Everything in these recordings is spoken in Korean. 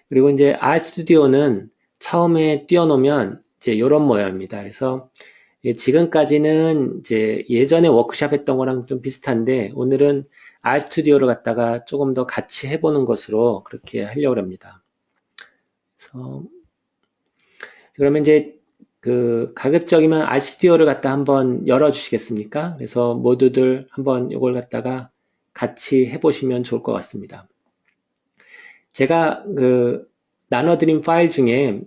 그리고 이제 RStudio는 처음에 띄워놓으면 이제 이런 모양입니다. 그래서 지금까지는 이제 예전에 워크샵 했던 거랑 좀 비슷한데 오늘은 RStudio를 갖다가 조금 더 같이 해보는 것으로 그렇게 하려고 합니다. 그래서 그러면 이제 그 가급적이면 RStudio를 갖다 한번 열어주시겠습니까? 그래서 모두들 한번 이걸 갖다가 같이 해보시면 좋을 것 같습니다. 제가 그 나눠드린 파일 중에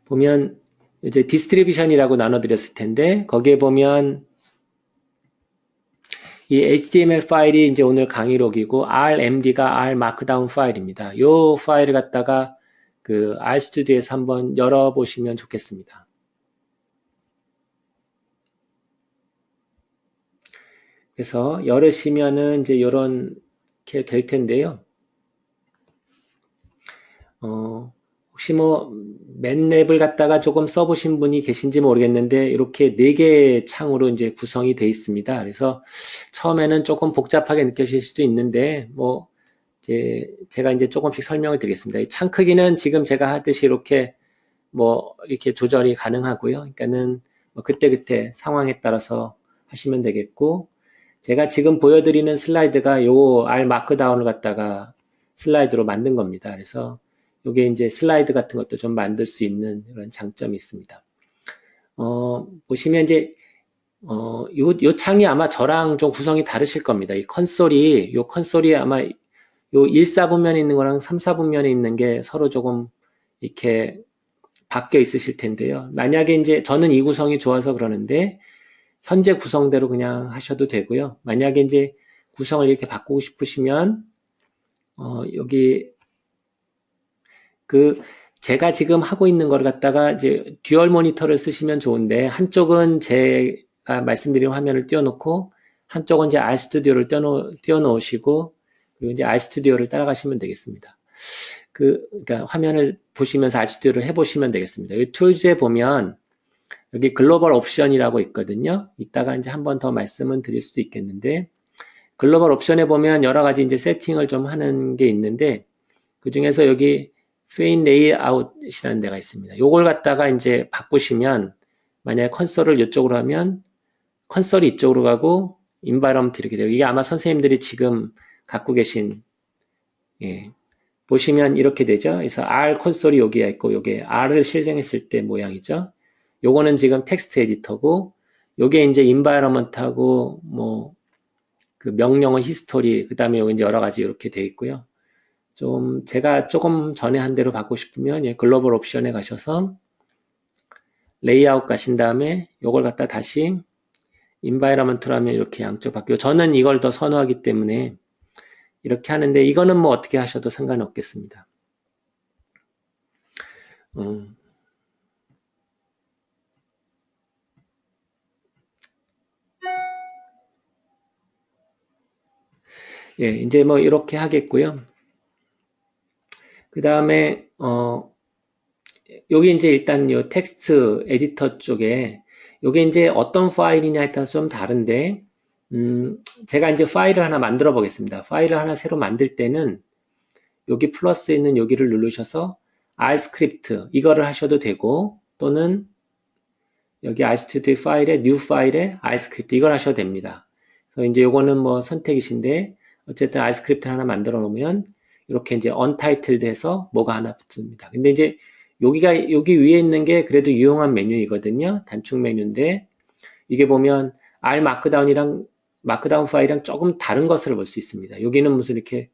보면 이제 디스트리뷰션이라고 나눠드렸을 텐데 거기에 보면 이 HTML 파일이 이제 오늘 강의록이고 RMD가 R 마크다운 파일입니다. 이 파일을 갖다가 그 RStudio에서 한번 열어보시면 좋겠습니다. 그래서 열으시면은 이제 이렇게 될 텐데요. 혹시 뭐 맨랩을 갖다가 조금 써보신 분이 계신지 모르겠는데 이렇게 4개의 창으로 이제 구성이 되어 있습니다. 그래서 처음에는 조금 복잡하게 느껴질 수도 있는데 뭐 제가 이제 조금씩 설명을 드리겠습니다. 이 창 크기는 지금 제가 하듯이 이렇게 뭐 이렇게 조절이 가능하고요. 그러니까는 뭐 그때그때 상황에 따라서 하시면 되겠고 제가 지금 보여드리는 슬라이드가 요 R 마크다운을 갖다가 슬라이드로 만든 겁니다. 그래서 요게 이제 슬라이드 같은 것도 좀 만들 수 있는 그런 장점이 있습니다. 보시면 이제 요 창이 아마 저랑 좀 구성이 다르실 겁니다. 요 컨솔이 아마 요 1사분면에 있는 거랑 3사분면에 있는 게 서로 조금 이렇게 바뀌어 있으실 텐데요. 만약에 이제 저는 이 구성이 좋아서 그러는데 현재 구성대로 그냥 하셔도 되고요. 만약에 이제 구성을 이렇게 바꾸고 싶으시면 여기 그 제가 지금 하고 있는 걸 갖다가 이제 듀얼 모니터를 쓰시면 좋은데 한쪽은 제가 말씀드린 화면을 띄워놓고 한쪽은 이제 RStudio를 띄워놓으시고 그리고 이제 RStudio를 따라가시면 되겠습니다. 그러니까 화면을 보시면서 RStudio를 해보시면 되겠습니다. 이 툴즈에 보면 여기 글로벌 옵션이라고 있거든요. 이따가 이제 한 번 더 말씀은 드릴 수도 있겠는데 글로벌 옵션에 보면 여러 가지 이제 세팅을 좀 하는 게 있는데 그 중에서 여기 페인 레이아웃이라는 데가 있습니다. 요걸 갖다가 이제 바꾸시면 만약에 컨솔을 이쪽으로 하면 컨솔이 이쪽으로 가고 인바이러먼트 이렇게 돼요. 이게 아마 선생님들이 지금 갖고 계신 예, 보시면 이렇게 되죠. 그래서 R 콘솔이 여기에 있고 요게 R을 실행했을 때 모양이죠. 요거는 지금 텍스트 에디터고 요게 이제 인바이러먼트하고 뭐 그 명령어 히스토리 그다음에 여기 이제 여러 가지 이렇게 돼 있고요. 좀 제가 조금 전에 한 대로 받고 싶으면 예, 글로벌 옵션에 가셔서 레이아웃 가신 다음에 요걸 갖다 다시 인바이러먼트로 하면 이렇게 양쪽 바뀌고 저는 이걸 더 선호하기 때문에 이렇게 하는데 이거는 뭐 어떻게 하셔도 상관없겠습니다. 예, 이제 뭐 이렇게 하겠고요. 그 다음에 여기 이제 일단 요 텍스트 에디터 쪽에 요게 이제 어떤 파일이냐에 따라서 좀 다른데 제가 이제 파일을 하나 만들어 보겠습니다. 파일을 하나 새로 만들 때는 여기 플러스 있는 여기를 누르셔서 R 스크립트 이거를 하셔도 되고 또는 여기 RStudio 파일에 new 파일에 R 스크립트 이걸 하셔도 됩니다. 그래서 이제 요거는 뭐 선택이신데 어쨌든 R 스크립트 하나 만들어 놓으면 이렇게 이제 untitled 해서 뭐가 하나 붙습니다. 근데 이제 여기 위에 있는 게 그래도 유용한 메뉴이거든요. 단축 메뉴인데 이게 보면 R 마크다운 파일이랑 조금 다른 것을 볼 수 있습니다. 여기는 무슨 이렇게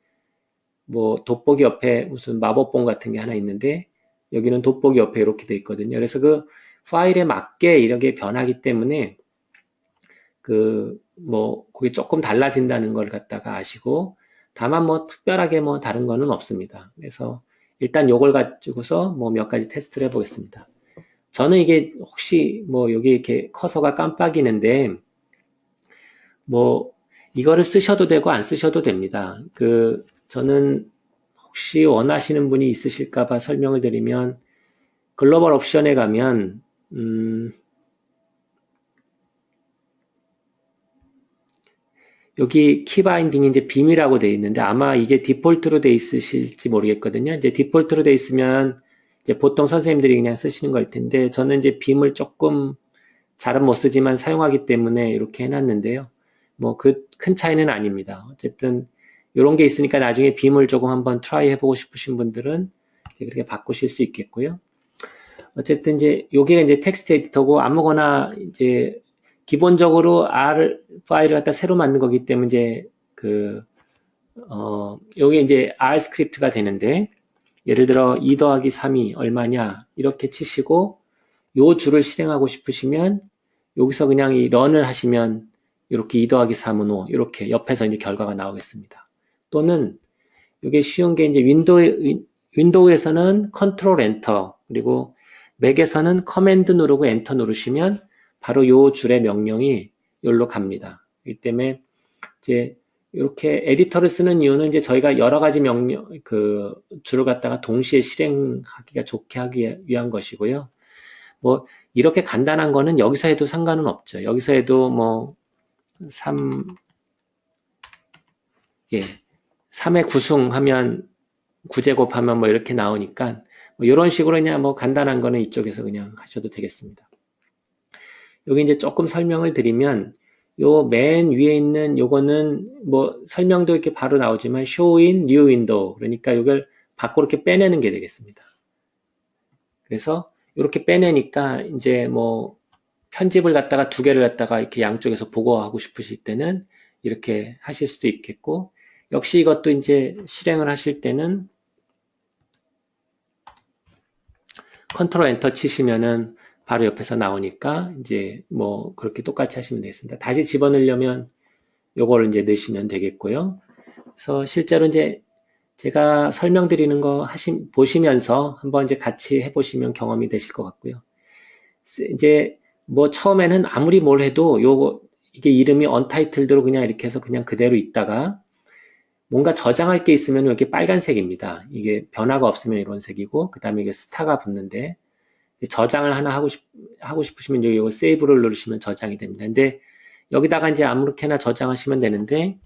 뭐 돋보기 옆에 무슨 마법봉 같은 게 하나 있는데 여기는 돋보기 옆에 이렇게 돼 있거든요. 그래서 그 파일에 맞게 이렇게 변하기 때문에 그 뭐 그게 조금 달라진다는 걸 갖다가 아시고 다만 뭐 특별하게 뭐 다른 거는 없습니다. 그래서 일단 요걸 가지고서 뭐 몇 가지 테스트를 해보겠습니다. 저는 이게 혹시 뭐 여기 이렇게 커서가 깜빡이는데 뭐 이거를 쓰셔도 되고 안 쓰셔도 됩니다. 저는 혹시 원하시는 분이 있으실까봐 설명을 드리면 글로벌 옵션에 가면 여기 키 바인딩이 이제 비밀하고 돼 있는데 아마 이게 디폴트로 돼 있으실지 모르겠거든요. 이제 디폴트로 돼 있으면 이제 보통 선생님들이 그냥 쓰시는 걸 텐데 저는 이제 빔을 조금 잘은 못 쓰지만 사용하기 때문에 이렇게 해놨는데요. 뭐 그 큰 차이는 아닙니다. 어쨌든 이런 게 있으니까 나중에 빔을 조금 한번 트라이 해보고 싶으신 분들은 이제 그렇게 바꾸실 수 있겠고요. 어쨌든 이제 여기가 이제 텍스트 에디터고 아무거나 이제 기본적으로 R 파일을 갖다 새로 만든 거기 때문에 이제 여기 이제 R 스크립트가 되는데 예를 들어 2 더하기 3이 얼마냐 이렇게 치시고 요 줄을 실행하고 싶으시면 여기서 그냥 이 런을 하시면 이렇게 2 더하기 3은 5 이렇게 옆에서 이제 결과가 나오겠습니다. 또는 이게 쉬운 게 이제 윈도우에서는 컨트롤 엔터 그리고 맥에서는 커맨드 누르고 엔터 누르시면 바로 요 줄의 명령이 여기로 갑니다. 그렇기 때문에 이제 이렇게 에디터를 쓰는 이유는 이제 저희가 여러 가지 명령 줄을 갖다가 동시에 실행하기가 좋게 하기 위한 것이고요. 뭐 이렇게 간단한 거는 여기서 해도 상관은 없죠. 여기서 해도 뭐 3의 구승하면 9제곱하면 뭐 이렇게 나오니까 뭐 이런 식으로 그냥 뭐 간단한 거는 이쪽에서 그냥 하셔도 되겠습니다. 여기 이제 조금 설명을 드리면 요 맨 위에 있는 요거는 뭐 설명도 이렇게 바로 나오지만 show in new window 그러니까 이걸 밖으로 이렇게 빼내는 게 되겠습니다. 그래서 이렇게 빼내니까 이제 뭐 편집을 갖다가 두 개를 갖다가 이렇게 양쪽에서 보고하고 싶으실 때는 이렇게 하실 수도 있겠고 역시 이것도 이제 실행을 하실 때는 컨트롤 엔터 치시면은 바로 옆에서 나오니까 이제 뭐 그렇게 똑같이 하시면 되겠습니다. 다시 집어넣으려면 요거를 이제 넣으시면 되겠고요. 그래서 실제로 이제 제가 설명드리는 거 보시면서 한번 이제 같이 해보시면 경험이 되실 것 같고요. 이제 뭐 처음에는 아무리 뭘 해도 이게 이름이 언타이틀드로 그냥 이렇게 해서 그냥 그대로 있다가 뭔가 저장할 게 있으면 여기 빨간색입니다. 이게 변화가 없으면 이런 색이고 그 다음에 이게 스타가 붙는데 저장을 하나 하고 싶으시면 여기 이거 세이브를 누르시면 저장이 됩니다. 근데 여기다가 이제 아무렇게나 저장하시면 되는데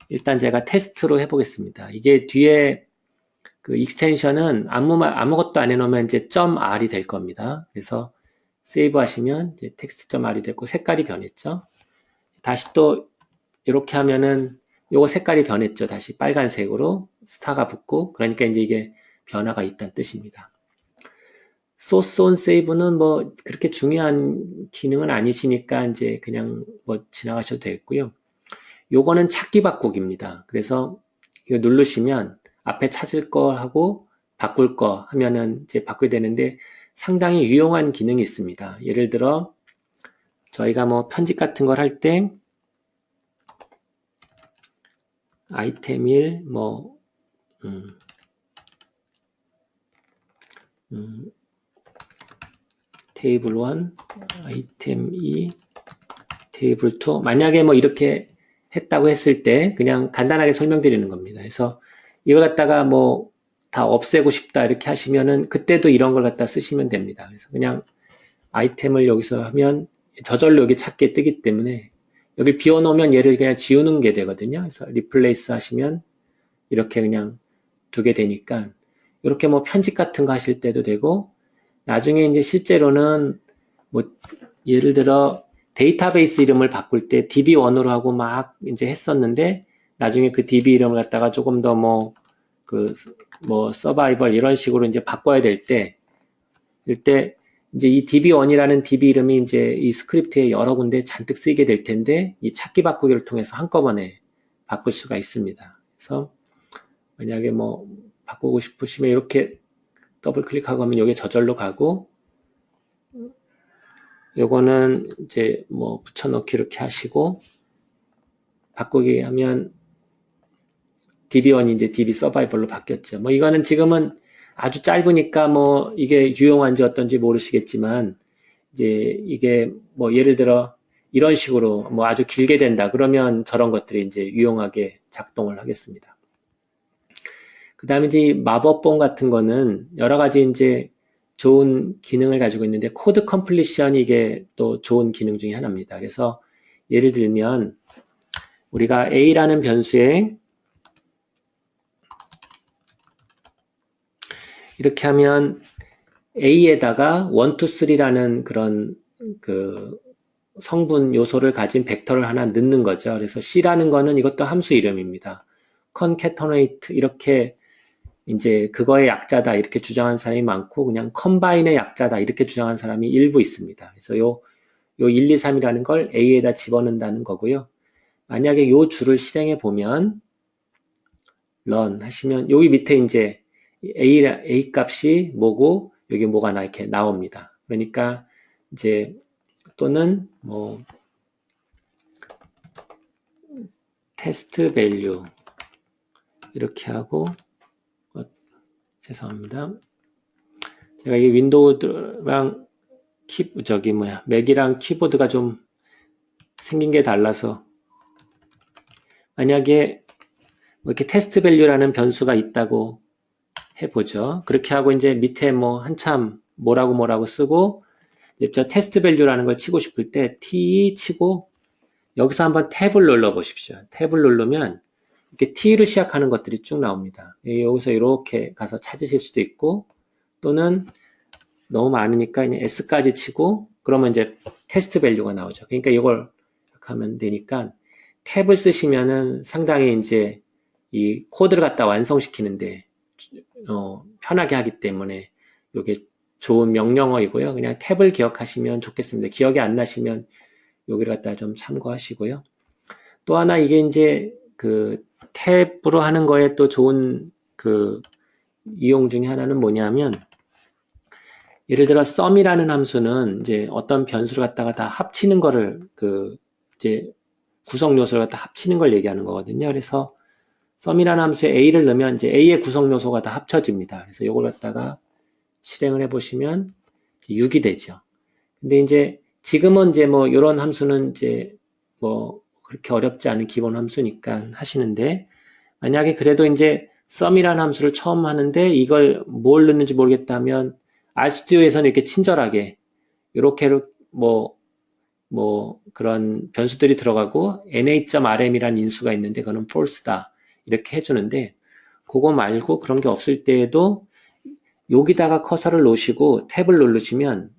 일단 제가 테스트로 해보겠습니다. 이게 뒤에 그 익스텐션은 아무것도 안 해놓으면 이제 .r이 될 겁니다. 그래서 세이브 하시면 이제 텍스트.r이 됐고 색깔이 변했죠. 다시 또 이렇게 하면은 요거 색깔이 변했죠. 다시 빨간색으로 스타가 붙고 그러니까 이제 이게 변화가 있다는 뜻입니다. 소스 온 세이브는 뭐 그렇게 중요한 기능은 아니시니까 이제 그냥 뭐 지나가셔도 되겠고요. 요거는 찾기 바꾸기입니다. 그래서 이거 누르시면 앞에 찾을 거 하고 바꿀 거 하면은 이제 바꾸게 되는데 상당히 유용한 기능이 있습니다. 예를 들어 저희가 뭐 편집 같은 걸 할 때 아이템 1 뭐 테이블 1 아이템 2 테이블 2 만약에 뭐 이렇게 했다고 했을 때 그냥 간단하게 설명드리는 겁니다. 그래서 이걸 갖다가 뭐 다 없애고 싶다 이렇게 하시면은 그때도 이런 걸 갖다 쓰시면 됩니다. 그래서 그냥 아이템을 여기서 하면 저절로 여기 찾게 뜨기 때문에 여기 비워놓으면 얘를 그냥 지우는 게 되거든요. 그래서 리플레이스 하시면 이렇게 그냥 두게 되니까 이렇게 뭐 편집 같은 거 하실 때도 되고 나중에 이제 실제로는 뭐 예를 들어 데이터베이스 이름을 바꿀 때 DB1으로 하고 막 이제 했었는데 나중에 그 DB 이름을 갖다가 조금 더 뭐 서바이벌 이런 식으로 이제 바꿔야 될 때 이때 이제 이 DB1이라는 DB 이름이 이제 이 스크립트에 여러 군데 잔뜩 쓰이게 될 텐데 이 찾기 바꾸기를 통해서 한꺼번에 바꿀 수가 있습니다. 그래서 만약에 뭐 바꾸고 싶으시면 이렇게 더블 클릭하고 하면 여기 저절로 가고 요거는 이제 뭐 붙여넣기 이렇게 하시고 바꾸기 하면 DB1이 이제 DB 서바이벌로 바뀌었죠. 뭐 이거는 지금은 아주 짧으니까 뭐 이게 유용한지 어떤지 모르시겠지만 이제 이게 뭐 예를 들어 이런 식으로 뭐 아주 길게 된다 그러면 저런 것들이 이제 유용하게 작동을 하겠습니다. 그 다음에 이제 마법봉 같은 거는 여러 가지 이제 좋은 기능을 가지고 있는데 코드 컴플리션이 이게 또 좋은 기능 중에 하나입니다. 그래서 예를 들면 우리가 a라는 변수에 이렇게 하면 a에다가 1, 2, 3라는 그런 그 성분 요소를 가진 벡터를 하나 넣는 거죠. 그래서 c라는 거는 이것도 함수 이름입니다. concatenate 이렇게 이제 그거의 약자다 이렇게 주장한 사람이 많고 그냥 컴바인의 약자다 이렇게 주장한 사람이 일부 있습니다. 그래서 요 1, 2, 3이라는 걸 a에다 집어넣는다는 거고요. 만약에 요 줄을 실행해 보면 run 하시면 여기 밑에 이제 a 값이 뭐고 여기 뭐가 이렇게 나옵니다. 그러니까 이제 또는 뭐 테스트 밸류 이렇게 하고 죄송합니다. 제가 이 윈도우랑 맥이랑 키보드가 좀 생긴 게 달라서 만약에 뭐 이렇게 테스트 밸류라는 변수가 있다고 해보죠. 그렇게 하고 이제 밑에 뭐 한참 뭐라고 쓰고 이제 저 테스트 밸류라는 걸 치고 싶을 때 t 치고 여기서 한번 탭을 눌러 보십시오. 탭을 누르면 이렇게 t로 시작하는 것들이 쭉 나옵니다. 여기서 이렇게 가서 찾으실 수도 있고 또는 너무 많으니까 그냥 s까지 치고 그러면 이제 테스트 밸류가 나오죠. 그러니까 이걸 이렇게 하면 되니까 탭을 쓰시면은 상당히 이제 이 코드를 갖다 완성시키는데 편하게 하기 때문에 이게 좋은 명령어이고요. 그냥 탭을 기억하시면 좋겠습니다. 기억이 안 나시면 여기를 갖다 좀 참고하시고요. 또 하나 이게 이제 그 탭으로 하는 거에 또 좋은 그 이용 중에 하나는 뭐냐면 예를 들어 sum이라는 함수는 이제 어떤 변수를 갖다가 다 합치는 거를 그 이제 구성 요소를 갖다 합치는 걸 얘기하는 거거든요. 그래서 sum이라는 함수에 a를 넣으면 이제 a의 구성 요소가 다 합쳐집니다. 그래서 이걸 갖다가 실행을 해보시면 6이 되죠. 근데 이제 지금은 이제 뭐 이런 함수는 이제 뭐 그렇게 어렵지 않은 기본 함수니까 하시는데 만약에 그래도 이제 sum이라는 함수를 처음 하는데 이걸 뭘 넣는지 모르겠다면 RStu디오에서는 이렇게 친절하게 이렇게 뭐 그런 변수들이 들어가고 na.rm이라는 인수가 있는데 그거는 false다 이렇게 해주는데 그거 말고 그런 게 없을 때에도 여기다가 커서를 놓으시고 탭을 누르시면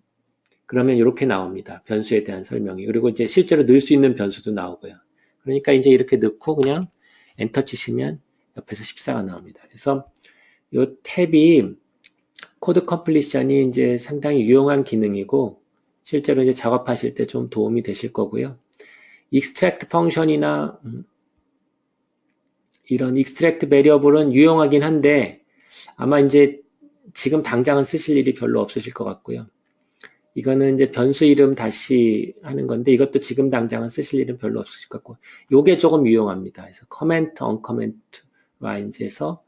그러면 이렇게 나옵니다. 변수에 대한 설명이. 그리고 이제 실제로 넣을 수 있는 변수도 나오고요. 그러니까 이제 이렇게 넣고 그냥 엔터 치시면 옆에서 14가 나옵니다. 그래서 이 탭이 코드 컴플리션이 이제 상당히 유용한 기능이고 실제로 이제 작업하실 때 좀 도움이 되실 거고요. extract 펑션이나 이런 extract variable은 유용하긴 한데 아마 이제 지금 당장은 쓰실 일이 별로 없으실 것 같고요. 이거는 이제 변수 이름 다시 하는 건데 이것도 지금 당장은 쓰실 일은 별로 없으실 것 같고 요게 조금 유용합니다. 그래서 comment, uncomment range에서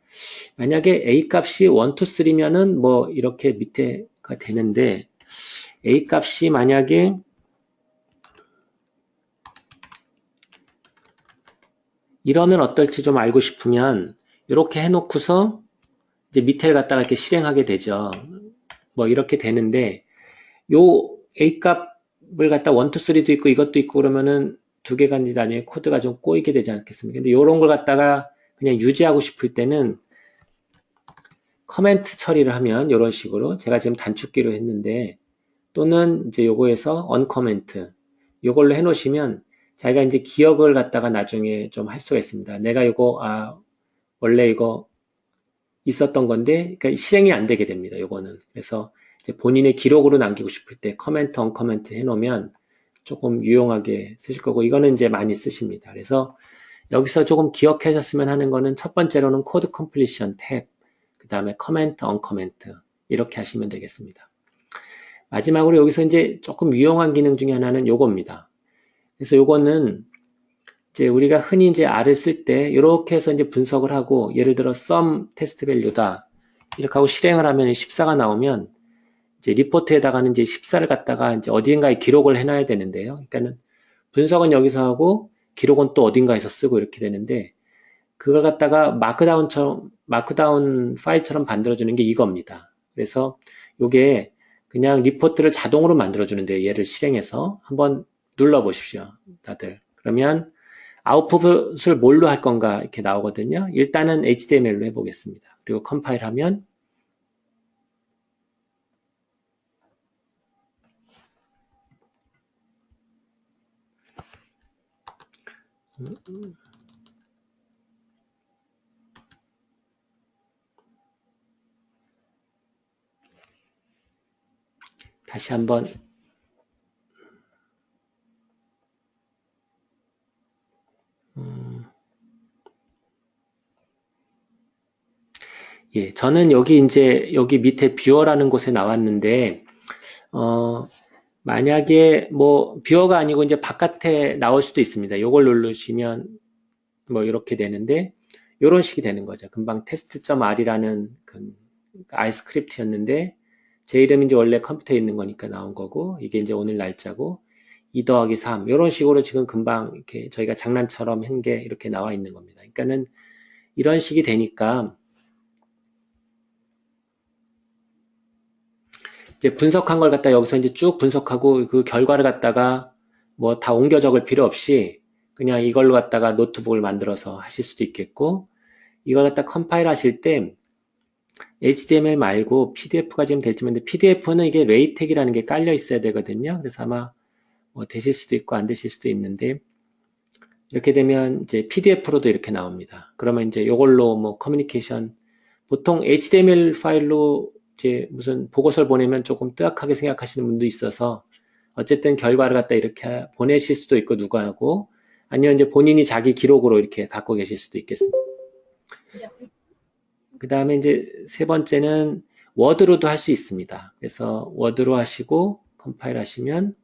만약에 a 값이 1, 2, 3면은 뭐 이렇게 밑에가 되는데 a 값이 만약에 이러면 어떨지 좀 알고 싶으면 이렇게 해놓고서 이제 밑에를 갖다가 이렇게 실행하게 되죠. 뭐 이렇게 되는데 요 A 값을 갖다 1, 2, 3도 있고 이것도 있고 그러면은 두 개가 단위의 코드가 좀 꼬이게 되지 않겠습니까? 근데 요런 걸 갖다가 그냥 유지하고 싶을 때는 커멘트 처리를 하면 이런 식으로 제가 지금 단축키로 했는데 또는 이제 요거에서 uncomment 요걸로 해놓으시면 자기가 이제 기억을 갖다가 나중에 좀 할 수가 있습니다. 내가 이거 원래 이거 있었던 건데 그러니까 실행이 안 되게 됩니다. 요거는 그래서 이제 본인의 기록으로 남기고 싶을 때 커멘트, 언커멘트 해놓으면 조금 유용하게 쓰실 거고 이거는 이제 많이 쓰십니다. 그래서 여기서 조금 기억하셨으면 하는 거는 첫 번째로는 코드 컴플리션 탭, 그 다음에 커멘트, 언커멘트 이렇게 하시면 되겠습니다. 마지막으로 여기서 이제 조금 유용한 기능 중에 하나는 요겁니다. 그래서 요거는 이제 우리가 흔히 이제 R을 쓸 때 이렇게 해서 이제 분석을 하고 예를 들어 sum 테스트 밸류다 이렇게 하고 실행을 하면 14가 나오면 이제 리포트에다가는 이제 14를 갖다가 이제 어딘가에 기록을 해놔야 되는데요. 그러니까는 분석은 여기서 하고 기록은 또 어딘가에서 쓰고 이렇게 되는데 그걸 갖다가 마크다운 파일처럼 만들어주는 게 이겁니다. 그래서 이게 그냥 리포트를 자동으로 만들어주는데요. 얘를 실행해서 한번 눌러보십시오. 다들. 그러면 아웃풋을 뭘로 할 건가 이렇게 나오거든요. 일단은 HTML로 해보겠습니다. 그리고 컴파일하면 다시 한번 예, 저는 여기 밑에 뷰어라는 곳에 나왔는데 만약에 뭐 뷰어가 아니고 이제 바깥에 나올 수도 있습니다. 요걸 누르시면 뭐 이렇게 되는데 이런 식이 되는 거죠. 금방 test.r이라는 그 R 스크립트였는데 제 이름이 이제 원래 컴퓨터에 있는 거니까 나온 거고 이게 이제 오늘 날짜고 2 더하기 3 이런 식으로 지금 금방 이렇게 저희가 장난처럼 한 게 이렇게 나와 있는 겁니다. 그러니까는 이런 식이 되니까 이제 분석한 걸 갖다 여기서 이제 쭉 분석하고 그 결과를 갖다가 뭐 다 옮겨 적을 필요 없이 그냥 이걸로 갖다가 노트북을 만들어서 하실 수도 있겠고 이걸 갖다 컴파일 하실 때 HTML 말고 PDF가 지금 될지 모르는데 PDF는 이게 레이텍이라는 게 깔려 있어야 되거든요. 그래서 아마 뭐 되실 수도 있고 안 되실 수도 있는데 이렇게 되면 이제 PDF로도 이렇게 나옵니다. 그러면 이제 이걸로 뭐 커뮤니케이션 보통 HTML 파일로 이제 무슨 보고서를 보내면 조금 뜨악하게 생각하시는 분도 있어서 어쨌든 결과를 갖다 이렇게 보내실 수도 있고 누구하고 아니면 이제 본인이 자기 기록으로 이렇게 갖고 계실 수도 있겠습니다. 그 다음에 이제 세 번째는 워드로도 할 수 있습니다. 그래서 워드로 하시고 컴파일 하시면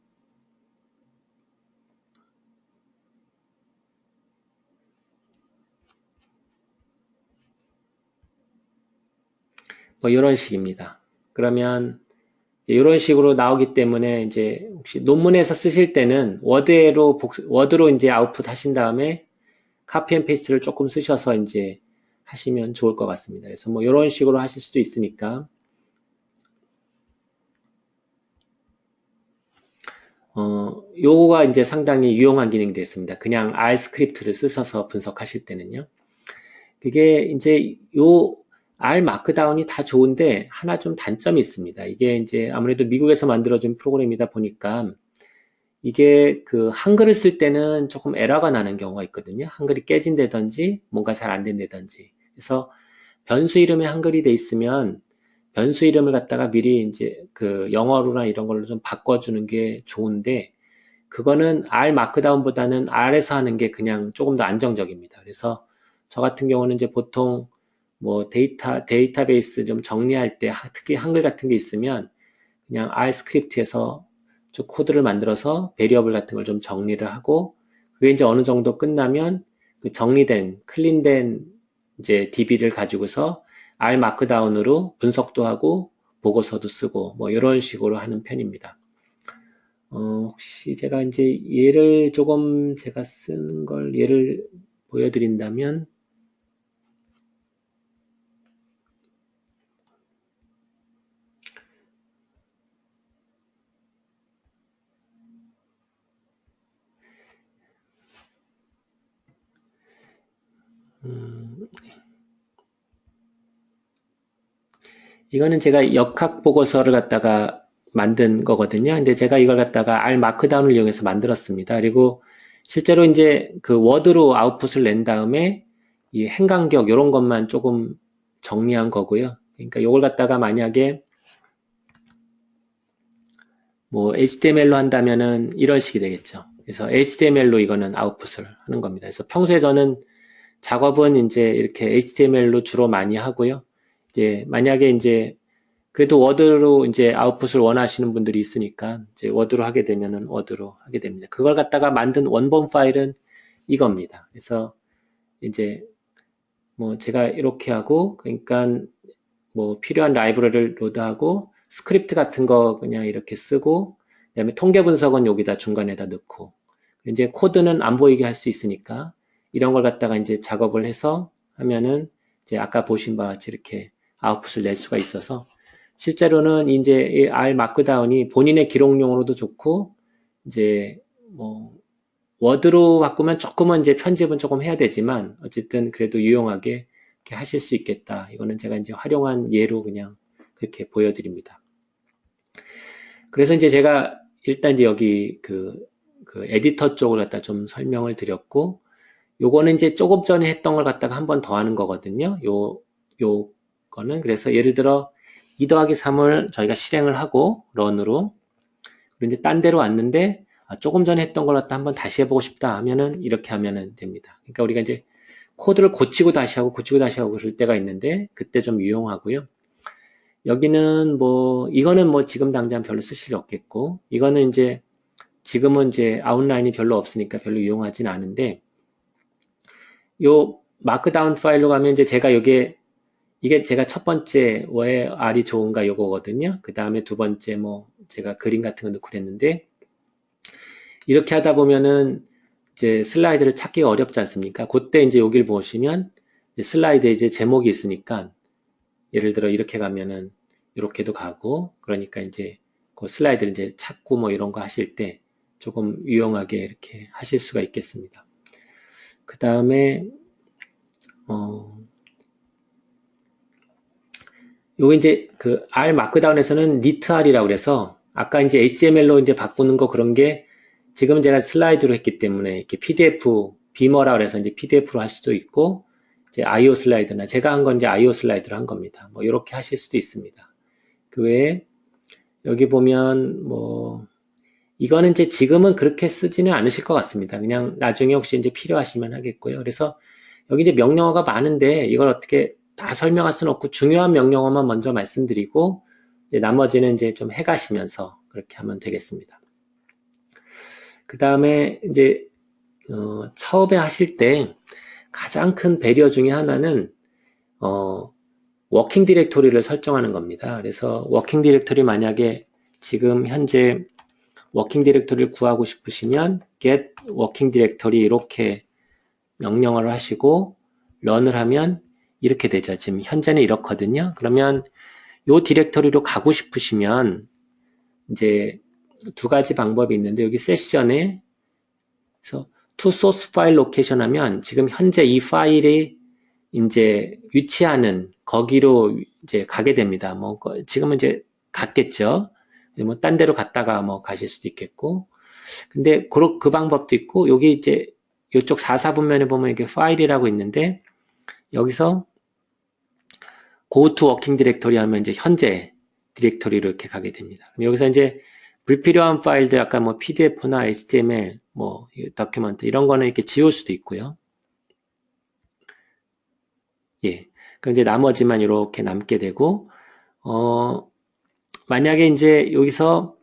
뭐 이런 식입니다. 그러면 이런 식으로 나오기 때문에 이제 혹시 논문에서 쓰실 때는 워드로 이제 아웃풋 하신 다음에 카피 앤 페이스트를 조금 쓰셔서 이제 하시면 좋을 것 같습니다. 그래서 뭐 이런 식으로 하실 수도 있으니까 요거가 이제 상당히 유용한 기능이 됐습니다. 그냥 R 스크립트를 쓰셔서 분석하실 때는요. 그게 이제 요 R 마크다운이 다 좋은데 하나 좀 단점이 있습니다. 이게 이제 아무래도 미국에서 만들어진 프로그램이다 보니까 이게 그 한글을 쓸 때는 조금 에러가 나는 경우가 있거든요. 한글이 깨진다든지 뭔가 잘 안 된다든지. 그래서 변수 이름에 한글이 돼 있으면 변수 이름을 갖다가 미리 이제 그 영어로나 이런 걸로 좀 바꿔주는 게 좋은데 그거는 R 마크다운보다는 R에서 하는 게 그냥 조금 더 안정적입니다. 그래서 저 같은 경우는 이제 보통 뭐 데이터베이스 좀 정리할 때 특히 한글 같은 게 있으면 그냥 R 스크립트에서 쭉 코드를 만들어서 베리어블 같은 걸 좀 정리를 하고 그게 이제 어느 정도 끝나면 그 정리된 클린된 이제 DB를 가지고서 R 마크다운으로 분석도 하고 보고서도 쓰고 뭐 이런 식으로 하는 편입니다. 혹시 제가 이제 예를 조금 제가 쓰는 걸 예를 보여드린다면 이거는 제가 역학 보고서를 갖다가 만든 거거든요. 근데 제가 이걸 갖다가 R 마크다운을 이용해서 만들었습니다. 그리고 실제로 이제 그 워드로 아웃풋을 낸 다음에 이 행간격 이런 것만 조금 정리한 거고요. 그러니까 이걸 갖다가 만약에 뭐 HTML로 한다면은 이런 식이 되겠죠. 그래서 HTML로 이거는 아웃풋을 하는 겁니다. 그래서 평소에 저는 작업은 이제 이렇게 HTML로 주로 많이 하고요. 이제 만약에 이제 그래도 워드로 이제 아웃풋을 원하시는 분들이 있으니까 이제 워드로 하게 되면은 워드로 하게 됩니다. 그걸 갖다가 만든 원본 파일은 이겁니다. 그래서 이제 뭐 제가 이렇게 하고 그러니까 뭐 필요한 라이브러리를 로드하고 스크립트 같은 거 그냥 이렇게 쓰고 그다음에 통계 분석은 여기다 중간에다 넣고 이제 코드는 안 보이게 할 수 있으니까 이런 걸 갖다가 이제 작업을 해서 하면은 이제 아까 보신 바와 같이 이렇게 아웃풋을 낼 수가 있어서 실제로는 이제 이 R 마크다운이 본인의 기록용으로도 좋고 이제 뭐 워드로 바꾸면 조금은 이제 편집은 조금 해야 되지만 어쨌든 그래도 유용하게 이렇게 하실 수 있겠다. 이거는 제가 이제 활용한 예로 그냥 그렇게 보여드립니다. 그래서 이제 제가 일단 이제 여기 그 에디터 쪽을 갖다 좀 설명을 드렸고, 요거는 이제 조금 전에 했던 걸 갖다가 한 번 더 하는 거거든요. 요거는. 그래서 예를 들어 2 더하기 3을 저희가 실행을 하고, 런으로. 그리고 이제 딴 데로 왔는데, 조금 전에 했던 걸 갖다 한번 다시 해보고 싶다 하면은 이렇게 하면은 됩니다. 그러니까 우리가 이제 코드를 고치고 다시 하고 그럴 때가 있는데, 그때 좀 유용하고요. 여기는 이거는 지금 당장 별로 쓰실 일 없겠고, 이거는 이제 지금은 이제 아웃라인이 별로 없으니까 별로 유용하진 않은데, 요 마크다운 파일로 가면 이제 제가 이게 제가 첫 번째 왜 R이 좋은가 요거거든요. 그 다음에 두 번째 제가 그림 같은 거 넣고 그랬는데, 이렇게 하다 보면은 이제 슬라이드를 찾기가 어렵지 않습니까? 그때 이제 여기를 보시면 슬라이드에 이제 제목이 있으니까, 예를 들어 이렇게 가면은 이렇게도 가고, 그러니까 이제 그 슬라이드를 이제 찾고 이런 거 하실 때 조금 유용하게 이렇게 하실 수가 있겠습니다. 그 다음에 요거 이제 그 R 마크다운에서는 knitR이라고 그래서 아까 이제 HTML로 이제 바꾸는 거 그런 게 지금 제가 슬라이드로 했기 때문에 이렇게 PDF 비머라 그래서 이제 PDF로 할 수도 있고, 이제 IO 슬라이드나 제가 한 건 이제 IO 슬라이드로 한 겁니다. 이렇게 하실 수도 있습니다. 그 외에 여기 보면 이거는 이제 지금은 그렇게 쓰지는 않으실 것 같습니다. 그냥 나중에 혹시 이제 필요하시면 하겠고요. 그래서 여기 이제 명령어가 많은데 이걸 어떻게 다 설명할 수는 없고 중요한 명령어만 먼저 말씀드리고 이제 나머지는 이제 좀 해가시면서 그렇게 하면 되겠습니다. 그 다음에 이제 처음에 하실 때 가장 큰 배려 중에 하나는 워킹 디렉토리를 설정하는 겁니다. 그래서 워킹 디렉토리 만약에 지금 현재 워킹 디렉토리를 구하고 싶으시면 get working directory 이렇게 명령어를 하시고 런을 하면 이렇게 되죠. 지금 현재는 이렇거든요. 그러면 요 디렉토리로 가고 싶으시면 이제 두 가지 방법이 있는데 여기 세션에 그래서 to source file location 하면 지금 현재 이 파일이 이제 위치하는 거기로 이제 가게 됩니다. 지금은 이제 갔겠죠. 딴 데로 갔다가 가실 수도 있겠고. 근데 그 방법도 있고, 여기 이제 이쪽 4사분면에 보면 이게 파일이라고 있는데, 여기서 go to working directory 하면 이제 현재 디렉토리로 이렇게 가게 됩니다. 그럼 여기서 이제 불필요한 파일들 약간 PDF나 HTML, 다큐멘트 이런 거는 이렇게 지울 수도 있고요. 예. 그럼 이제 나머지만 이렇게 남게 되고, 만약에 이제 여기서,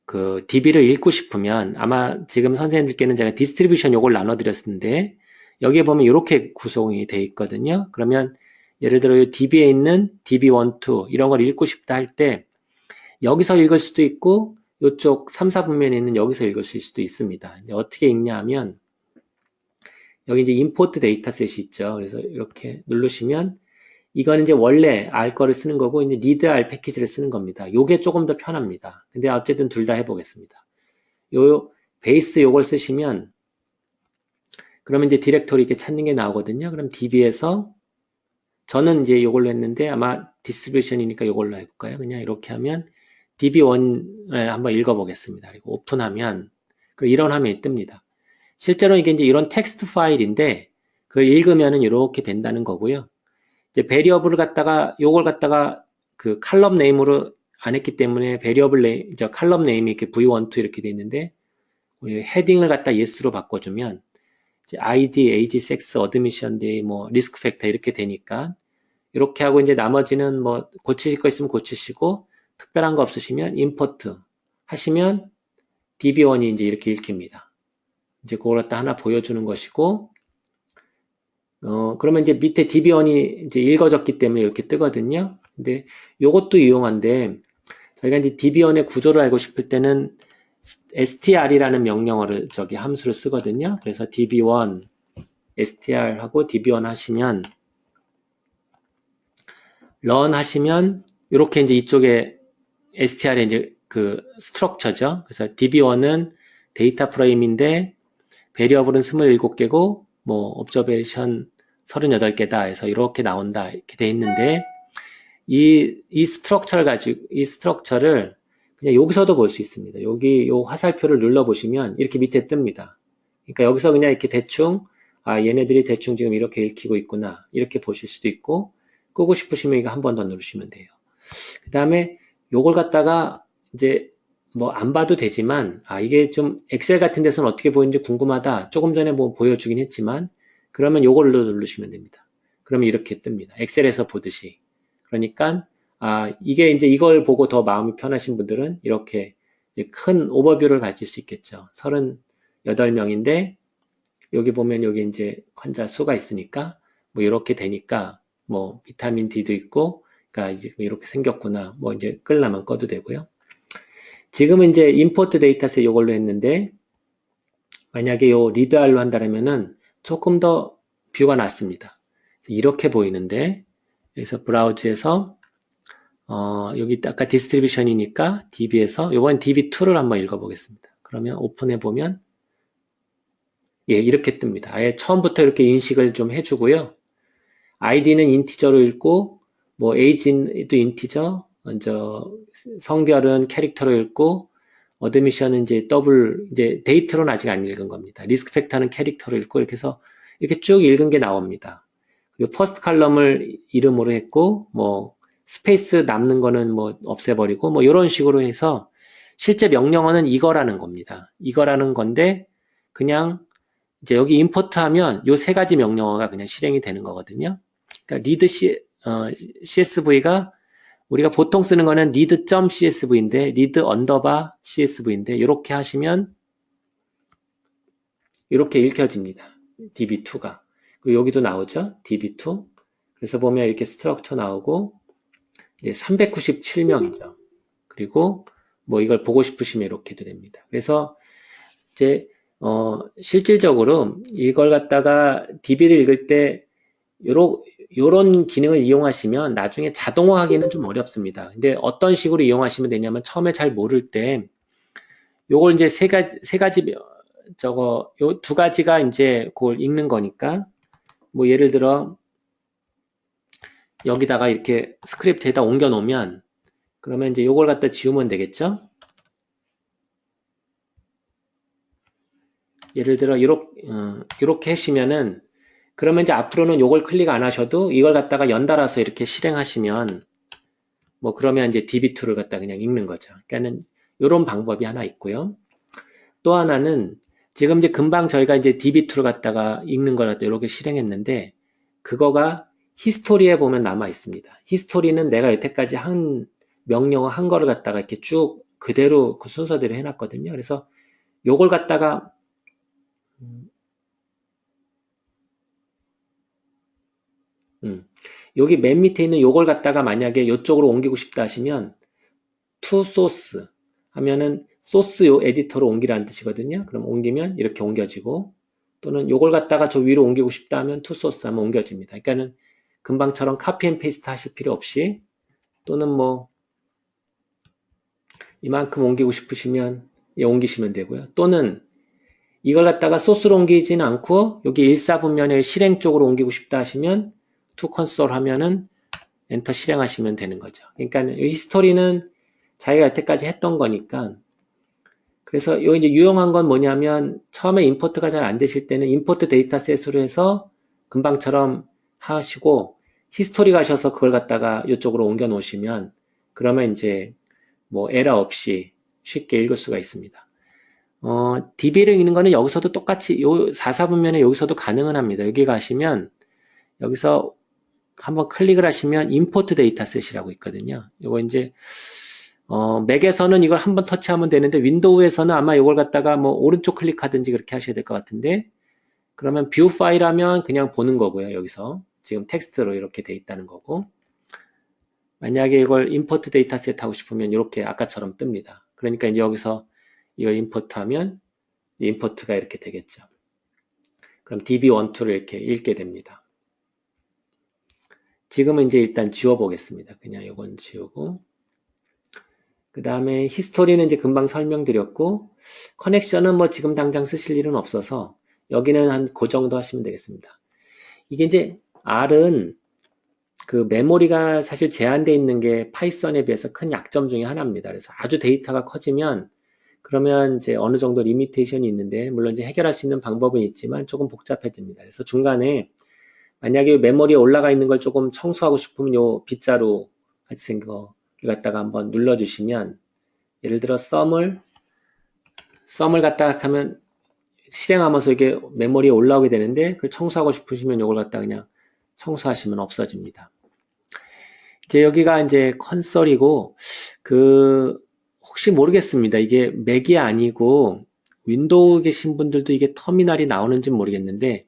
그 DB를 읽고 싶으면 아마 지금 선생님들께는 제가 디스트리뷰션 요걸 나눠드렸는데 여기에 보면 이렇게 구성이 되어 있거든요. 그러면 예를 들어 DB에 있는 DB12 이런 걸 읽고 싶다 할 때 여기서 읽을 수도 있고 이쪽 3, 4분면에 있는 여기서 읽을 수도 있습니다. 어떻게 읽냐 하면 여기 이제 임포트 데이터셋이 있죠. 그래서 이렇게 누르시면 이건 이제 원래 R 거를 쓰는 거고 이제 리드 R 패키지를 쓰는 겁니다. 요게 조금 더 편합니다. 근데 어쨌든 둘 다 해보겠습니다. 요 베이스 요걸 쓰시면 그러면 이제 디렉토리 이렇게 찾는 게 나오거든요. 그럼 DB에서 저는 이제 요걸로 했는데 아마 디스트리뷰션이니까 요걸로 해볼까요? 그냥 이렇게 하면 DB1 한번 읽어보겠습니다. 그리고 오픈하면 이런 화면이 뜹니다. 실제로 이게 이제 이런 텍스트 파일인데 그걸 읽으면은 이렇게 된다는 거고요. 이제 베리어블을 갖다가 요걸 갖다가 그 칼럼 네임으로 안 했기 때문에 베리어블 네임, 칼럼 네임이 이렇게 v12 이렇게 돼 있는데 헤딩을 갖다 yes로 바꿔주면 이제 id, age, sex, admission day, 리스크 팩터 이렇게 되니까 이렇게 하고 이제 나머지는 고치실 거 있으면 고치시고 특별한 거 없으시면 import 하시면 db1이 이제 이렇게 읽힙니다. 이제 그걸 갖다 하나 보여주는 것이고 그러면 이제 밑에 db1이 이제 읽어졌기 때문에 이렇게 뜨거든요. 근데 요것도 유용한데 저희가 이제 db1의 구조를 알고 싶을 때는 str이라는 명령어를 함수를 쓰거든요. 그래서 db1 str 하고 db1 하시면 run 하시면 이렇게 이제 이쪽에 str의 이제 그 스트럭처죠. 그래서 db1은 데이터 프레임인데 베리어블은 27개고 뭐 옵저베이션 38개다 해서 이렇게 나온다 이렇게 돼 있는데 이 스트럭처를 그냥 여기서도 볼 수 있습니다. 여기 요 화살표를 눌러 보시면 이렇게 밑에 뜹니다. 그러니까 여기서 그냥 이렇게 대충 얘네들이 대충 지금 이렇게 읽히고 있구나 이렇게 보실 수도 있고 끄고 싶으시면 이거 한 번 더 누르시면 돼요. 그 다음에 요걸 갖다가 이제 뭐 안 봐도 되지만 이게 좀 엑셀 같은 데서는 어떻게 보이는지 궁금하다. 조금 전에 뭐 보여주긴 했지만 그러면 요걸로 누르시면 됩니다. 그러면 이렇게 뜹니다. 엑셀에서 보듯이. 그러니까 이게 이제 이걸 보고 더 마음이 편하신 분들은 이렇게 큰 오버뷰를 가질 수 있겠죠. 38명인데 여기 보면 여기 이제 환자 수가 있으니까 뭐 이렇게 되니까 뭐 비타민 D도 있고 그러니까 이제 이렇게 생겼구나. 뭐 이제 끌라면 꺼도 되고요. 지금은 이제 임포트 데이터셋 이걸로 했는데 만약에 요 리드알로 한다면은 조금 더 뷰가 낫습니다. 이렇게 보이는데 그래서 브라우즈에서 여기 아까 디스트리뷰션이니까 DB에서 이번 DB2를 한번 읽어보겠습니다. 그러면 오픈해 보면 예 이렇게 뜹니다. 아예 처음부터 이렇게 인식을 좀 해주고요. 아이디는 인티저로 읽고 뭐 에이지도 인티저, 먼저 성별은 캐릭터로 읽고 어드미션은 이제 이제 데이트로는 아직 안 읽은 겁니다. 리스크 팩터는 캐릭터로 읽고 이렇게 해서 이렇게 쭉 읽은 게 나옵니다. 그리고 퍼스트 칼럼을 이름으로 했고 뭐 스페이스 남는 거는 뭐 없애버리고 뭐 이런 식으로 해서 실제 명령어는 이거라는 겁니다. 이거라는 건데 그냥 이제 여기 임포트 하면 요 세 가지 명령어가 그냥 실행이 되는 거거든요. 그러니까 CSV가 우리가 보통 쓰는 거는 read.csv인데 read_csv인데 이렇게 하시면 이렇게 읽혀집니다. db2가. 그리고 여기도 나오죠. db2. 그래서 보면 이렇게 스트럭처 나오고 이제 397명이죠. 그리고 뭐 이걸 보고 싶으시면 이렇게도 됩니다. 그래서 이제 실질적으로 이걸 갖다가 db를 읽을 때 요런 기능을 이용하시면 나중에 자동화하기는 좀 어렵습니다. 근데 어떤 식으로 이용하시면 되냐면 처음에 잘 모를 때 요걸 이제 세 가지 요 두 가지가 이제 그걸 읽는 거니까 뭐 예를 들어 여기다가 이렇게 스크립트에다 옮겨 놓으면 그러면 이제 요걸 갖다 지우면 되겠죠? 예를 들어 이렇게 하시면은 그러면 이제 앞으로는 요걸 클릭 안 하셔도 이걸 갖다가 연달아서 이렇게 실행하시면 뭐 그러면 이제 DB2를 갖다 그냥 읽는 거죠. 그러니까는 이런 방법이 하나 있고요. 또 하나는 지금 이제 금방 저희가 이제 DB2를 갖다가 읽는 걸 갖다 이렇게 실행했는데 그거가 히스토리에 보면 남아 있습니다. 히스토리는 내가 여태까지 한 명령어 한 거를 갖다가 이렇게 쭉 그대로 그 순서대로 해놨거든요. 그래서 요걸 갖다가 여기 맨 밑에 있는 요걸 갖다가 만약에 이쪽으로 옮기고 싶다 하시면 to source 하면은 소스 요 에디터로 옮기라는 뜻이거든요. 그럼 옮기면 이렇게 옮겨지고 또는 요걸 갖다가 저 위로 옮기고 싶다 하면 to source 하면 옮겨집니다. 그러니까는 금방처럼 카피 앤 페이스트 하실 필요 없이 또는 뭐 이만큼 옮기고 싶으시면 옮기시면 되고요. 또는 이걸 갖다가 소스로 옮기지는 않고 여기 1사분면의 실행 쪽으로 옮기고 싶다 하시면 to console 하면은 엔터 실행하시면 되는 거죠. 그러니까 이 히스토리는 자기가 여태까지 했던 거니까 그래서 요 이제 유용한 건 뭐냐면 처음에 임포트가 잘 안 되실 때는 임포트 데이터셋으로 해서 금방처럼 하시고 히스토리 가셔서 그걸 갖다가 이쪽으로 옮겨 놓으시면 그러면 이제 뭐 에러 없이 쉽게 읽을 수가 있습니다. DB를 읽는 거는 여기서도 똑같이 요 4사분면에 여기서도 가능은 합니다. 여기 가시면 여기서 한번 클릭을 하시면 임포트 데이터셋이라고 있거든요. 요거 이제 맥에서는 이걸 한번 터치하면 되는데 윈도우에서는 아마 이걸 갖다가 뭐 오른쪽 클릭하든지 그렇게 하셔야 될 것 같은데 그러면 뷰 파일 하면 그냥 보는 거고요. 여기서 지금 텍스트로 이렇게 돼 있다는 거고 만약에 이걸 임포트 데이터셋 하고 싶으면 이렇게 아까처럼 뜹니다. 그러니까 이제 여기서 이걸 임포트 하면 임포트가 이렇게 되겠죠. 그럼 DB12를 이렇게 읽게 됩니다. 지금은 이제 일단 지워보겠습니다. 그냥 이건 지우고 그 다음에 히스토리는 이제 금방 설명드렸고, 커넥션은 뭐 지금 당장 쓰실 일은 없어서 여기는 한 그 정도 하시면 되겠습니다. 이게 이제 R은 그 메모리가 사실 제한되어 있는 게 파이썬에 비해서 큰 약점 중에 하나입니다. 그래서 아주 데이터가 커지면 그러면 이제 어느 정도 리미테이션이 있는데, 물론 이제 해결할 수 있는 방법은 있지만 조금 복잡해집니다. 그래서 중간에 만약에 메모리에 올라가 있는 걸 조금 청소하고 싶으면 요 빗자루 같이 생긴 거를 갖다가 한번 눌러주시면, 예를 들어 썸을 갖다가 하면 실행하면서 이게 메모리에 올라오게 되는데, 그걸 청소하고 싶으시면 요걸 갖다가 그냥 청소하시면 없어집니다. 이제 여기가 이제 컨솔이고, 혹시 모르겠습니다. 이게 맥이 아니고 윈도우 계신 분들도 이게 터미널이 나오는지 모르겠는데,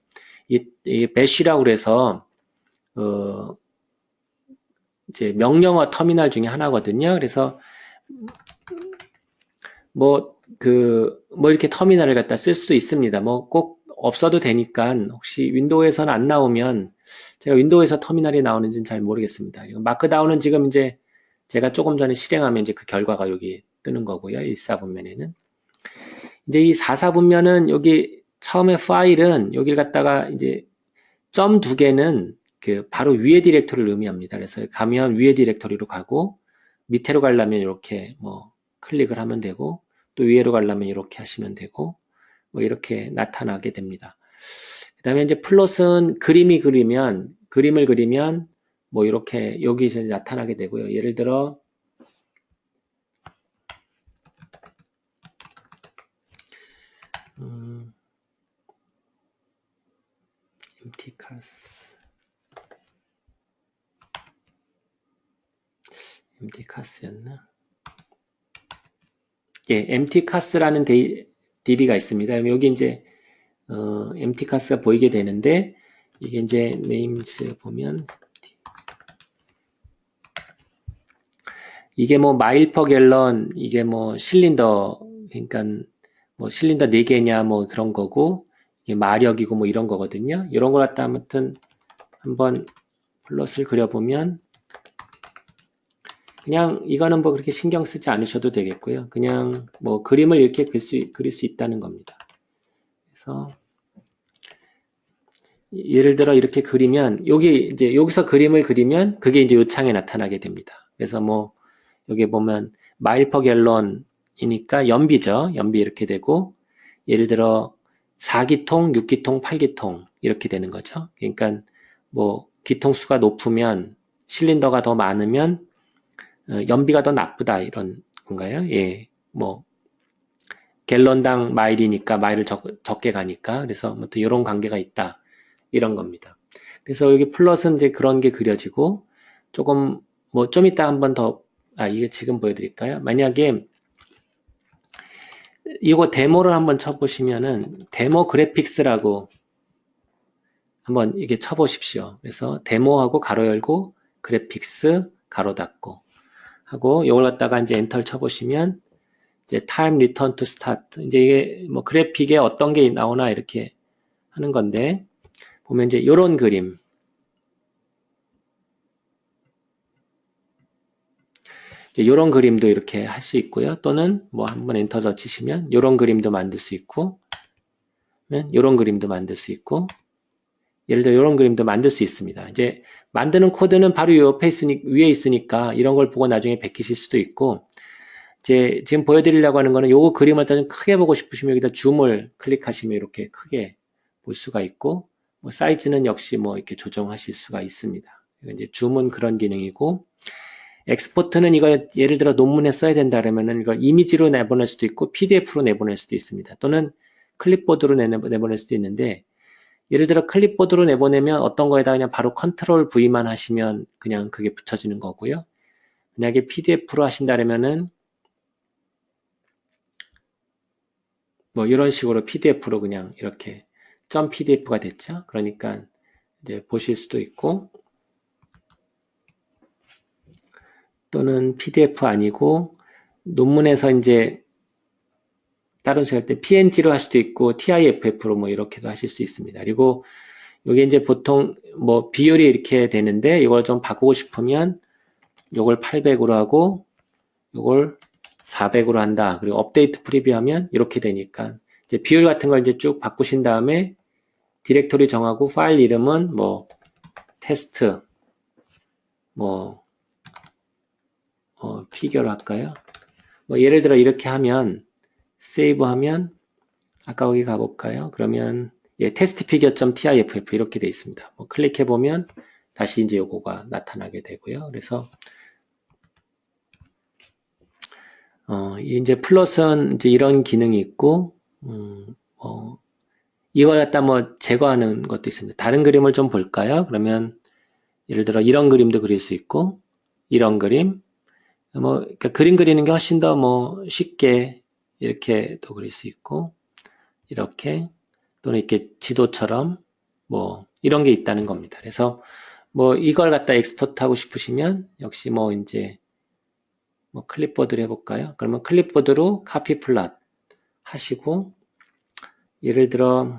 이 배쉬라고 그래서 이제 명령어 터미널 중에 하나거든요. 그래서 뭐 이렇게 터미널을 갖다 쓸 수도 있습니다. 뭐 꼭 없어도 되니까, 혹시 윈도우에서는 안 나오면, 제가 윈도우에서 터미널이 나오는지는 잘 모르겠습니다. 마크다운은 지금 이제 제가 조금 전에 실행하면 이제 그 결과가 여기 뜨는 거고요. 1사분면에는. 이제 이 4사분면은 여기 처음에 파일은 여기를 갖다가 이제 점 2개는 바로 위에 디렉토리를 의미합니다. 그래서 가면 위에 디렉토리로 가고, 밑으로 가려면 이렇게 뭐 클릭을 하면 되고, 또 위로 가려면 이렇게 하시면 되고, 뭐 이렇게 나타나게 됩니다. 그 다음에 이제 플롯은 그림을 그리면 뭐 이렇게 여기서 나타나게 되고요. 예를 들어 empty cars였나? 예, empty cars라는 DB가 있습니다. 그럼 여기 이제 empty cars가 보이게 되는데, 이게 이제 names 보면 이게 뭐 마일 퍼 갤런, 이게 뭐 실린더, 그러니까 뭐 실린더 4개냐 뭐 그런 거고, 이게 마력이고 뭐 이런 거거든요. 이런 걸 갖다 아무튼 한번 플롯을 그려보면, 그냥 이거는 뭐 그렇게 신경 쓰지 않으셔도 되겠고요. 그냥 뭐 그림을 이렇게 그릴 수 있다는 겁니다. 그래서 예를 들어 이렇게 그리면, 여기서 그림을 그리면 그게 이제 요 창에 나타나게 됩니다. 그래서 뭐 여기 보면 마일 퍼 갤런이니까 연비죠. 연비 이렇게 되고, 예를 들어 4기통, 6기통, 8기통 이렇게 되는 거죠. 그러니까 뭐 기통수가 높으면, 실린더가 더 많으면 연비가 더 나쁘다 이런 건가요? 예, 뭐 갤런당 마일이니까 마일을 적게 가니까, 그래서 아무튼 이런 관계가 있다 이런 겁니다. 그래서 여기 플롯은 이제 그런 게 그려지고, 조금 뭐 좀 이따 한번 더, 이게 지금 보여드릴까요? 만약에 이거 데모를 한번 쳐보시면은 데모 그래픽스라고 한번 이게 쳐보십시오. 그래서 데모하고 가로 열고 그래픽스 가로 닫고 하고, 이걸 갖다가 이제 엔터를 쳐보시면 이제 time return to start, 이제 이게 뭐 그래픽에 어떤 게 나오나 이렇게 하는 건데, 보면 이제 요런 그림, 이제 요런 그림도 이렇게 할 수 있고요. 또는 뭐 한번 엔터 더 치시면 요런 그림도 만들 수 있고, 요런 그림도 만들 수 있고, 예를 들어 이런 그림도 만들 수 있습니다. 이제 만드는 코드는 바로 옆에 위에 있으니까 이런 걸 보고 나중에 베끼실 수도 있고, 이제 지금 보여드리려고 하는 거는 요거 그림을 좀 크게 보고 싶으시면 여기다 줌을 클릭하시면 이렇게 크게 볼 수가 있고, 뭐 사이즈는 역시 뭐 이렇게 조정하실 수가 있습니다. 이제 줌은 그런 기능이고, 엑스포트는 이걸 예를 들어 논문에 써야 된다 그러면은 이걸 이미지로 내보낼 수도 있고 PDF로 내보낼 수도 있습니다. 또는 클립보드로 내보낼 수도 있는데, 예를 들어 클립보드로 내보내면 어떤 거에다 그냥 바로 컨트롤 V만 하시면 그냥 그게 붙여지는 거고요. 만약에 PDF로 하신다면은 뭐 이런 식으로 PDF로 그냥 이렇게 .pdf가 됐죠. 그러니까 이제 보실 수도 있고, 또는 PDF 아니고 논문에서 이제 다른 식으로 할 때 PNG로 할 수도 있고 TIFF로 뭐 이렇게도 하실 수 있습니다. 그리고 이게 이제 보통 뭐 비율이 이렇게 되는데, 이걸 좀 바꾸고 싶으면 이걸 800으로 하고 이걸 400으로 한다. 그리고 업데이트 프리뷰 하면 이렇게 되니까 이제 비율 같은 걸 이제 쭉 바꾸신 다음에 디렉토리 정하고 파일 이름은 뭐 테스트 뭐 피규어로 할까요? 뭐 예를 들어 이렇게 하면 세이브 하면 아까 거기 가볼까요? 그러면 예, 테스트 피규어.tiff 이렇게 돼 있습니다. 뭐 클릭해 보면 다시 이제 요거가 나타나게 되고요. 그래서 이제 플롯은 이제 이런 기능이 있고 이걸 갖다 뭐 제거하는 것도 있습니다. 다른 그림을 좀 볼까요? 그러면 예를 들어 이런 그림도 그릴 수 있고 이런 그림 뭐 그러니까 그림 그리는 게 훨씬 더 뭐 쉽게 이렇게 또 그릴 수 있고 이렇게 또는 이렇게 지도처럼 뭐 이런 게 있다는 겁니다. 그래서 뭐 이걸 갖다 엑스포트 하고 싶으시면 역시 뭐 이제 뭐 클립보드를 해볼까요? 그러면 클립보드로 카피 플랫 하시고 예를 들어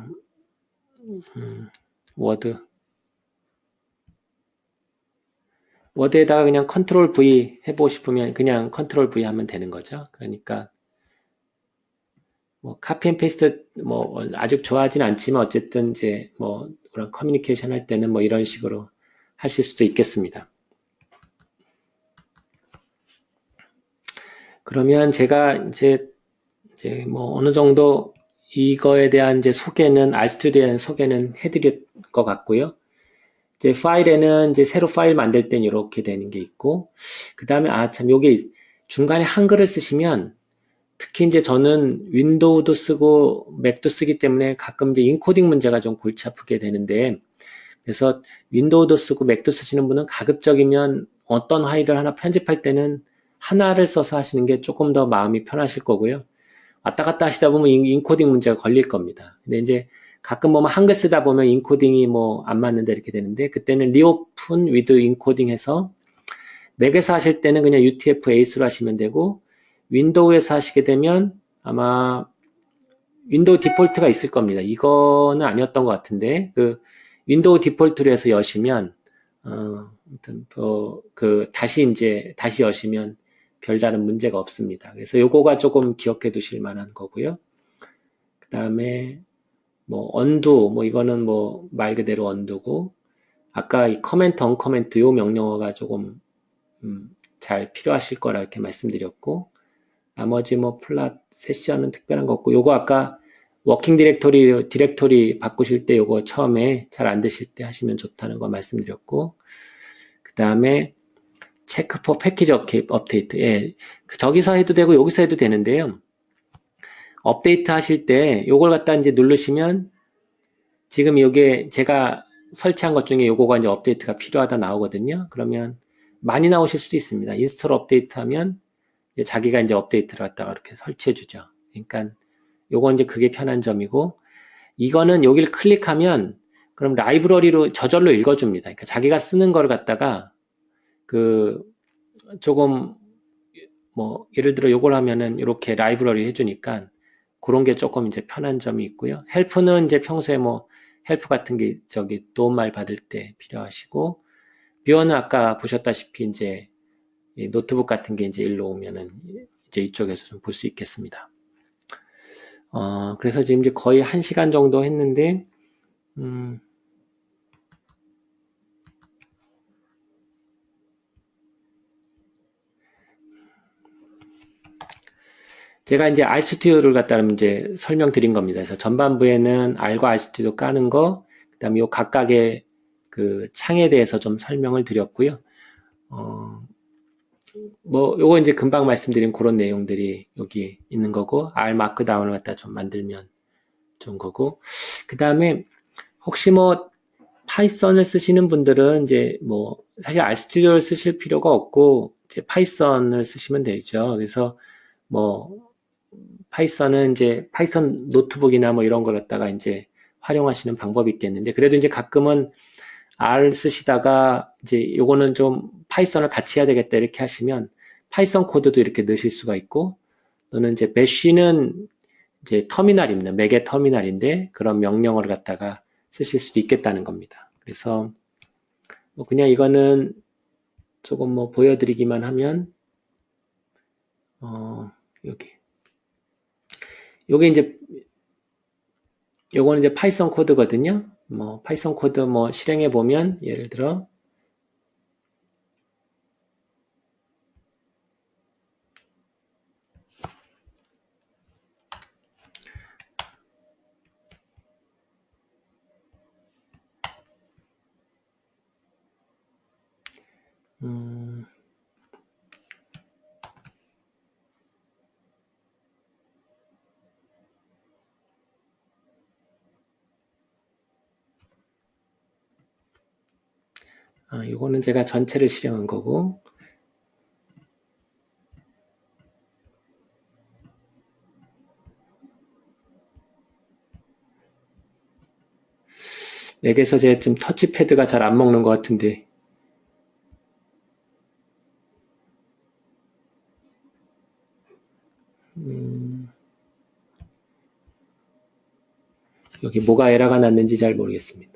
워드에다가 그냥 컨트롤 V 해보고 싶으면 그냥 컨트롤 V 하면 되는 거죠. 그러니까 뭐 카피 앤 페이스트 뭐 아주 좋아하진 않지만 어쨌든 이제 뭐 그런 커뮤니케이션 할 때는 뭐 이런 식으로 하실 수도 있겠습니다. 그러면 제가 이제 뭐 어느 정도 이거에 대한 이제 소개는 RStudi오에 대한 소개는 해드릴 것 같고요. 이제 파일에는 이제 새로 파일 만들 땐 이렇게 되는 게 있고 그 다음에 참 요게 중간에 한글을 쓰시면 특히 이제 저는 윈도우도 쓰고 맥도 쓰기 때문에 가끔 이제 인코딩 문제가 좀 골치 아프게 되는데 그래서 윈도우도 쓰고 맥도 쓰시는 분은 가급적이면 어떤 파일을 하나 편집할 때는 하나를 써서 하시는 게 조금 더 마음이 편하실 거고요. 왔다 갔다 하시다 보면 인코딩 문제가 걸릴 겁니다. 근데 이제 가끔 보면 한글 쓰다 보면 인코딩이 뭐 안 맞는다 이렇게 되는데 그때는 리오픈 위드 인코딩 해서 맥에서 하실 때는 그냥 UTF-8로 하시면 되고 윈도우에서 하시게 되면 아마 윈도우 디폴트가 있을 겁니다. 이거는 아니었던 것 같은데 그 윈도우 디폴트로 해서 여시면 아무튼 다시 여시면 별다른 문제가 없습니다. 그래서 요거가 조금 기억해 두실 만한 거고요. 그 다음에 뭐 언두 뭐 이거는 뭐 말 그대로 언두고 아까 이 커멘트 언커멘트 요 명령어가 조금 잘 필요하실 거라 이렇게 말씀드렸고 나머지 뭐 플랫 세션은 특별한 거 없고 요거 아까 워킹 디렉토리 바꾸실 때 요거 처음에 잘 안 되실 때 하시면 좋다는 거 말씀드렸고 그 다음에 체크 포 패키지 업데이트 예, 저기서 해도 되고 여기서 해도 되는데요. 업데이트 하실 때 요걸 갖다 이제 누르시면 지금 요게 제가 설치한 것 중에 요거가 이제 업데이트가 필요하다 나오거든요. 그러면 많이 나오실 수도 있습니다. 인스톨 업데이트 하면 자기가 이제 업데이트를 갖다가 이렇게 설치해 주죠. 그러니까 요건 이제 그게 편한 점이고 이거는 여기를 클릭하면 그럼 라이브러리로 저절로 읽어줍니다. 그러니까 자기가 쓰는 걸 갖다가 그 조금 뭐 예를 들어 요걸 하면은 이렇게 라이브러리 해주니까 그런 게 조금 이제 편한 점이 있고요. 헬프는 이제 평소에 뭐 헬프 같은 게 저기 도움말 받을 때 필요하시고 뷰어는 아까 보셨다시피 이제 노트북 같은 게 이제 일로 오면은 이제 이쪽에서 좀 볼 수 있겠습니다. 그래서 지금 이제 거의 1시간 정도 했는데 제가 이제 RStudi오를 갖다 이제 설명드린 겁니다. 그래서 전반부에는 R과 RStudio 까는 거, 그 다음에 요 각각의 그 창에 대해서 좀 설명을 드렸고요. 뭐, 요거 이제 금방 말씀드린 그런 내용들이 여기 있는 거고, R 마크다운을 갖다 좀 만들면 좋은 거고, 그 다음에 혹시 뭐, 파이썬을 쓰시는 분들은 이제 뭐, 사실 RStudio를 쓰실 필요가 없고, 이제 파이썬을 쓰시면 되죠. 그래서 뭐, 파이썬은 이제 파이썬 노트북이나 뭐 이런 걸 갖다가 이제 활용하시는 방법이 있겠는데, 그래도 이제 가끔은 R 쓰시다가 이제 요거는 좀 파이썬을 같이 해야 되겠다 이렇게 하시면 파이썬 코드도 이렇게 넣으실 수가 있고 또는 이제 배쉬는 이제 터미널입니다. 맥의 터미널인데 그런 명령어를 갖다가 쓰실 수도 있겠다는 겁니다. 그래서 뭐 그냥 이거는 조금 뭐 보여드리기만 하면 여기. 요게 이제, 요거는 이제 파이썬 코드거든요. 뭐, 파이썬 코드 뭐 실행해 보면, 예를 들어, 요거는 제가 전체를 실행한 거고, 맥에서 제가 좀 터치패드가 잘 안 먹는 것 같은데, 여기 뭐가 에러가 났는지 잘 모르겠습니다.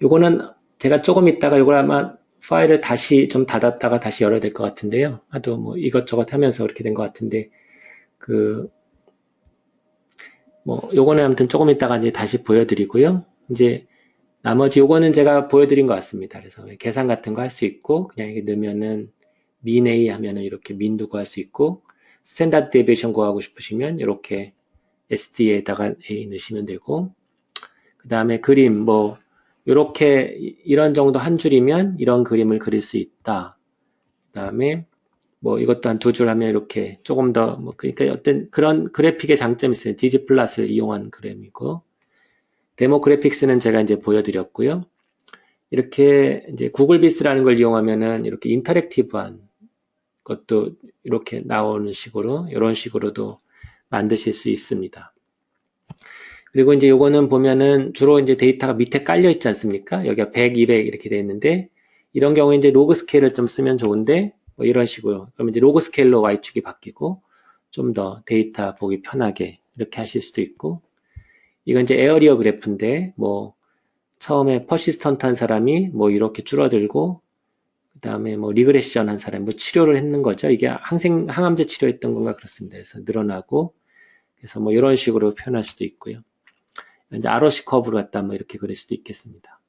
요거는 제가 조금 있다가 요걸 아마 파일을 다시 좀 닫았다가 다시 열어야 될 것 같은데요. 하도 뭐 이것저것 하면서 그렇게 된 것 같은데, 요거는 아무튼 조금 있다가 이제 다시 보여드리고요. 이제 나머지 요거는 제가 보여드린 것 같습니다. 그래서 계산 같은 거 할 수 있고, 그냥 이게 넣으면은 min a 하면은 이렇게 min도 구할 수 있고, 스탠다드 데비에이션 구하고 싶으시면 이렇게 SD에다가 a 넣으시면 되고, 그 다음에 그림 뭐 요렇게 이런 정도 한 줄이면 이런 그림을 그릴 수 있다. 그 다음에 뭐 이것도 한 두 줄 하면 이렇게 조금 더 뭐 그러니까 어떤 그런 그래픽의 장점이 있어요. 디지플랫을 이용한 그램이고, 데모 그래픽스는 제가 이제 보여드렸고요. 이렇게 이제 구글 비스라는 걸 이용하면은 이렇게 인터랙티브한 것도 이렇게 나오는 식으로, 이런 식으로도 만드실 수 있습니다. 그리고 이제 요거는 보면은 주로 이제 데이터가 밑에 깔려 있지 않습니까? 여기가 100, 200 이렇게 돼 있는데, 이런 경우에 이제 로그 스케일을 좀 쓰면 좋은데, 뭐 이런 식으로. 그럼 이제 로그 스케일로 Y축이 바뀌고, 좀 더 데이터 보기 편하게 이렇게 하실 수도 있고, 이건 이제 에어리어 그래프인데, 뭐, 처음에 퍼시스턴트한 사람이 뭐 이렇게 줄어들고, 그 다음에 뭐 리그레션 한 사람이 뭐 치료를 했는 거죠. 이게 항암제 치료했던 건가 그렇습니다. 그래서 늘어나고, 그래서 뭐 이런 식으로 표현할 수도 있고요. 이제 ROC 커브로 갖다 뭐 이렇게 그릴 수도 있겠습니다.